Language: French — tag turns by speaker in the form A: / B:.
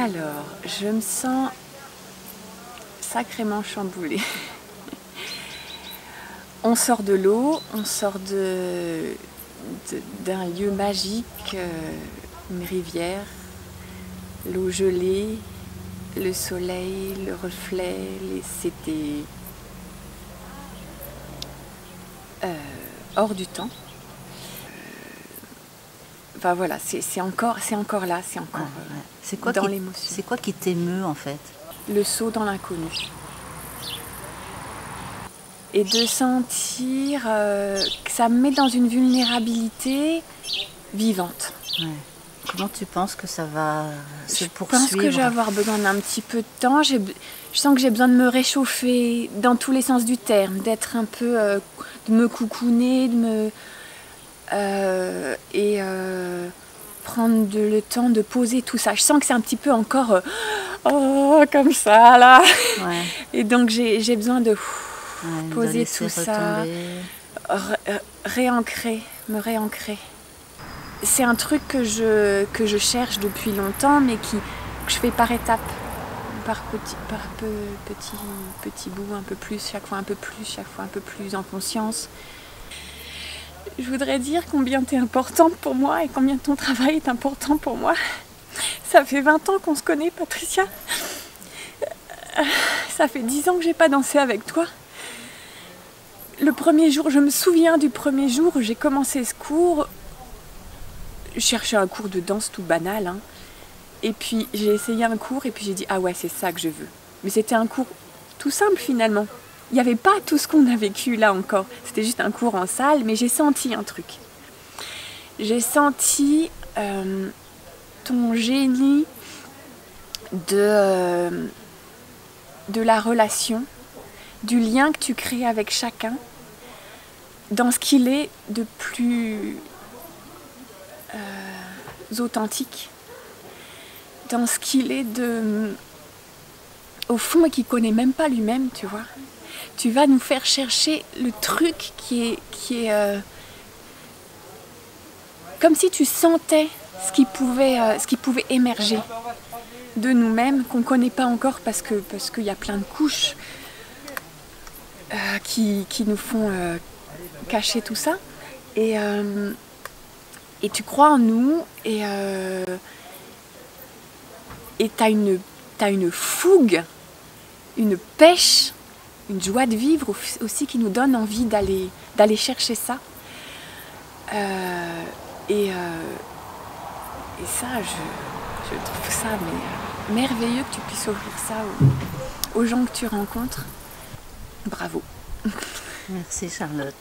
A: Alors, je me sens sacrément chamboulée. On sort de l'eau, on sort d'un lieu magique, une rivière, l'eau gelée, le soleil, le reflet, c'était hors du temps. Enfin voilà, c'est encore là, c'est encore dans l'émotion.
B: C'est quoi qui t'émeut en fait?
A: Le saut dans l'inconnu. Et de sentir que ça me met dans une vulnérabilité vivante.
B: Ouais. Comment tu penses que ça va se poursuivre?
A: Je pense que je vais avoir besoin d'un petit peu de temps. Je sens que j'ai besoin de me réchauffer dans tous les sens du terme, d'être un peu, de me coucouner, prendre le temps de poser tout ça. Je sens que c'est un petit peu encore comme ça là.
B: Ouais.
A: Et donc j'ai besoin de poser tout ça, me réancrer. C'est un truc que je cherche depuis longtemps, mais que je fais par étapes, par petits bouts, un peu plus, chaque fois un peu plus, chaque fois un peu plus en conscience. Je voudrais dire combien tu es importante pour moi et combien ton travail est important pour moi. Ça fait 20 ans qu'on se connaît, Patricia. Ça fait 10 ans que j'ai pas dansé avec toi. Le premier jour, je me souviens du premier jour où j'ai commencé ce cours. Je cherchais un cours de danse tout banal, hein. Et puis j'ai essayé un cours et puis j'ai dit ah ouais, c'est ça que je veux. Mais c'était un cours tout simple finalement. Il n'y avait pas tout ce qu'on a vécu là encore. C'était juste un cours en salle, mais j'ai senti un truc. J'ai senti ton génie de la relation, du lien que tu crées avec chacun, dans ce qu'il est de plus authentique, dans ce qu'il est au fond et qu'il ne connaît même pas lui-même, tu vois. Tu vas nous faire chercher le truc qui est comme si tu sentais ce qui pouvait émerger de nous-mêmes, qu'on ne connaît pas encore parce qu'il y a plein de couches qui nous font cacher tout ça. Et tu crois en nous et t'as une fougue, une pêche, une joie de vivre aussi qui nous donne envie d'aller chercher ça. Et ça, je trouve ça merveilleux que tu puisses offrir ça aux gens que tu rencontres. Bravo.
B: Merci Charlotte.